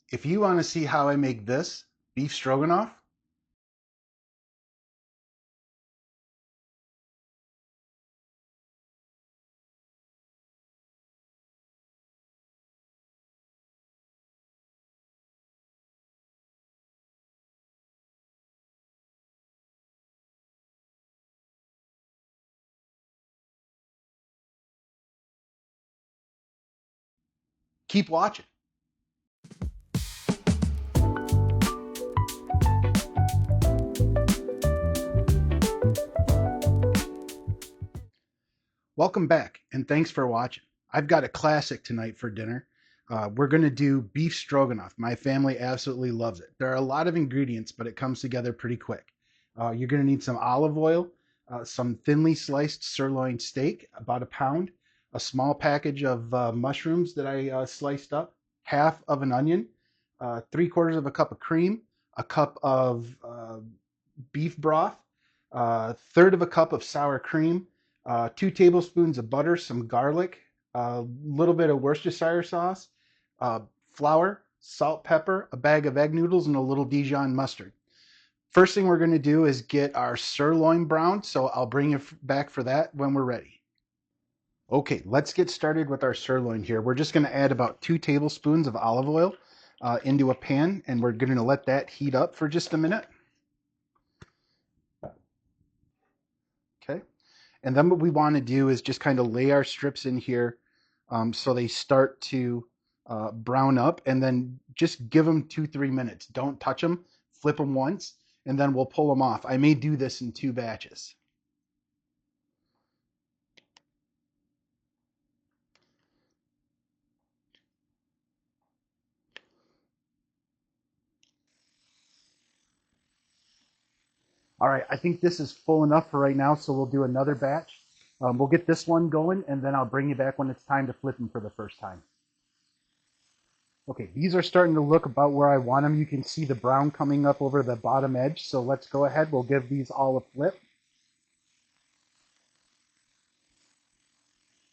If you want to see how I make this beef stroganoff, keep watching. Welcome back, and thanks for watching. I've got a classic tonight for dinner. We're going to do beef stroganoff. My family absolutely loves it. There are a lot of ingredients, but it comes together pretty quick. You're going to need some olive oil, some thinly sliced sirloin steak, about a pound, a small package of mushrooms that I sliced up, half of an onion, 3/4 of a cup of cream, a cup of beef broth, a third of a cup of sour cream, 2 tablespoons of butter, some garlic, a little bit of Worcestershire sauce, flour, salt, pepper, a bag of egg noodles, and a little Dijon mustard. First thing we're going to do is get our sirloin browned, so I'll bring you back for that when we're ready. Okay, let's get started with our sirloin here. We're just going to add about 2 tablespoons of olive oil into a pan, and we're going to let that heat up for just a minute. Okay. And then what we want to do is just kind of lay our strips in here so they start to brown up, and then just give them 2-3 minutes. Don't touch them, flip them once, and then we'll pull them off. I may do this in 2 batches. All right, I think this is full enough for right now, so we'll do another batch. We'll get this one going, and then I'll bring you back when it's time to flip them for the first time. Okay, these are starting to look about where I want them. You can see the brown coming up over the bottom edge, so let's go ahead. We'll give these all a flip.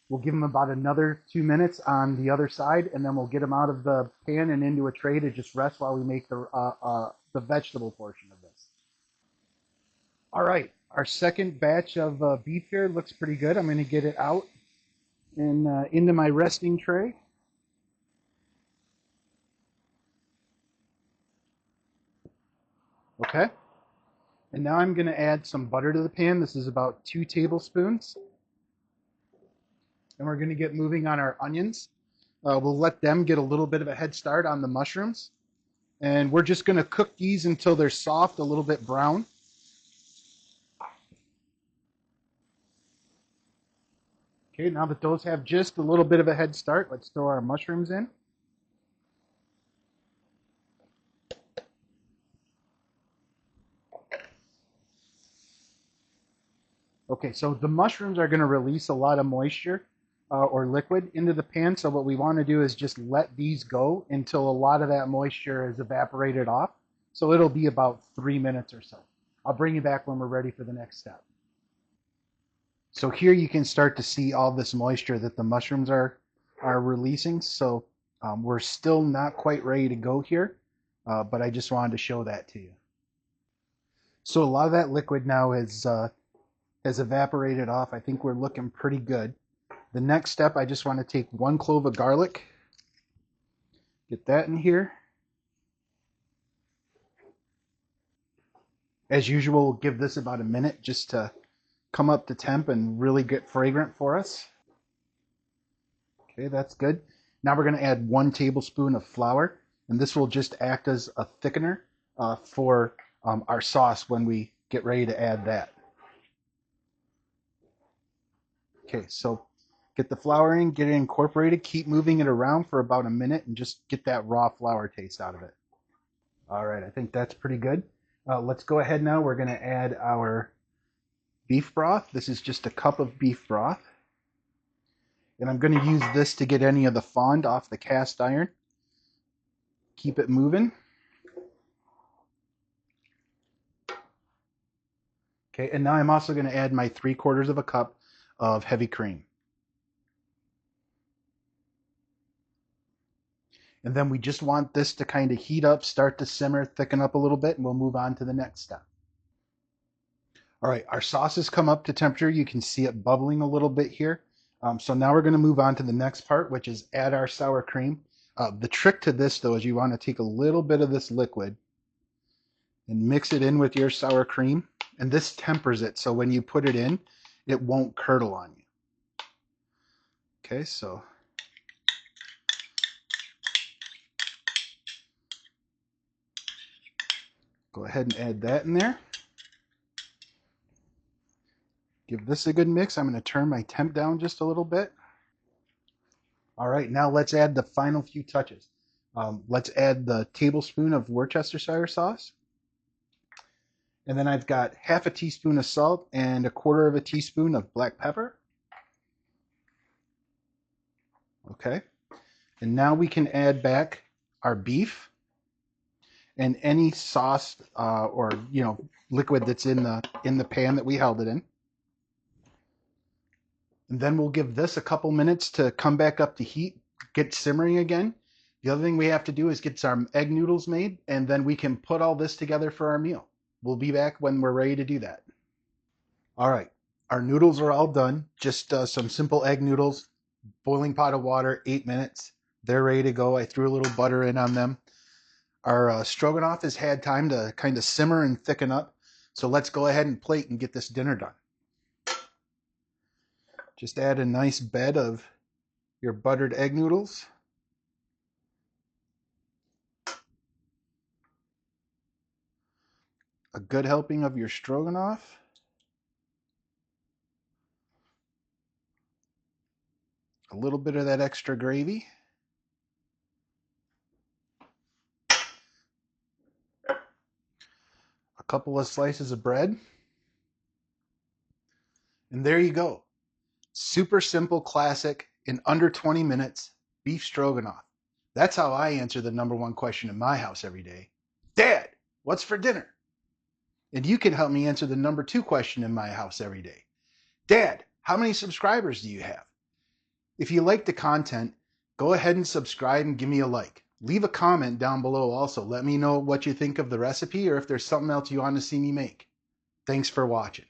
We'll give them about another 2 minutes on the other side, and then we'll get them out of the pan and into a tray to just rest while we make the vegetable portion of this. All right, our second batch of beef here looks pretty good. I'm going to get it out and into my resting tray. Okay, and now I'm going to add some butter to the pan. This is about 2 tablespoons. And we're going to get moving on our onions. We'll let them get a little bit of a head start on the mushrooms. And we're just going to cook these until they're soft, a little bit brown. Okay, now that those have just a little bit of a head start, let's throw our mushrooms in. Okay, so the mushrooms are going to release a lot of moisture or liquid into the pan. So what we want to do is just let these go until a lot of that moisture is evaporated off. So it'll be about 3 minutes or so. I'll bring you back when we're ready for the next step. So here you can start to see all this moisture that the mushrooms are releasing. So we're still not quite ready to go here, but I just wanted to show that to you. So a lot of that liquid now has evaporated off. I think we're looking pretty good. The next step, I just want to take 1 clove of garlic, get that in here. As usual, we'll give this about a minute just to come up to temp and really get fragrant for us. Okay, that's good. Now we're going to add 1 tablespoon of flour, and this will just act as a thickener for our sauce when we get ready to add that. Okay, so get the flour in, get it incorporated, keep moving it around for about a minute, and just get that raw flour taste out of it. All right, I think that's pretty good. Let's go ahead now. We're going to add our beef broth. This is just a cup of beef broth. And I'm going to use this to get any of the fond off the cast iron. Keep it moving. Okay, and now I'm also going to add my 3/4 of a cup of heavy cream. And then we just want this to kind of heat up, start to simmer, thicken up a little bit, and we'll move on to the next step. All right, our sauce has come up to temperature. You can see it bubbling a little bit here. So now we're going to move on to the next part, which is add our sour cream. The trick to this, though, is you want to take a little bit of this liquid and mix it in with your sour cream. And this tempers it, so when you put it in, it won't curdle on you. Okay, so go ahead and add that in there. Give this a good mix. I'm going to turn my temp down just a little bit. All right, now let's add the final few touches. Let's add the tablespoon of Worcestershire sauce. And then I've got half a teaspoon of salt and a quarter of a teaspoon of black pepper. Okay. And now we can add back our beef and any sauce or liquid that's in the pan that we held it in. And then we'll give this a couple minutes to come back up to heat, get simmering again. The other thing we have to do is get some egg noodles made, and then we can put all this together for our meal. We'll be back when we're ready to do that. All right, our noodles are all done. Just some simple egg noodles, boiling pot of water, 8 minutes. They're ready to go. I threw a little butter in on them. Our stroganoff has had time to kind of simmer and thicken up. So let's go ahead and plate and get this dinner done. Just add a nice bed of your buttered egg noodles. A good helping of your stroganoff. A little bit of that extra gravy. A couple of slices of bread. And there you go. Super simple, classic, in under 20 minutes, beef stroganoff. That's how I answer the #1 question in my house every day. Dad, what's for dinner? And you can help me answer the #2 question in my house every day. Dad, how many subscribers do you have? If you like the content, go ahead and subscribe and give me a like. Leave a comment down below also. Let me know what you think of the recipe or if there's something else you want to see me make. Thanks for watching.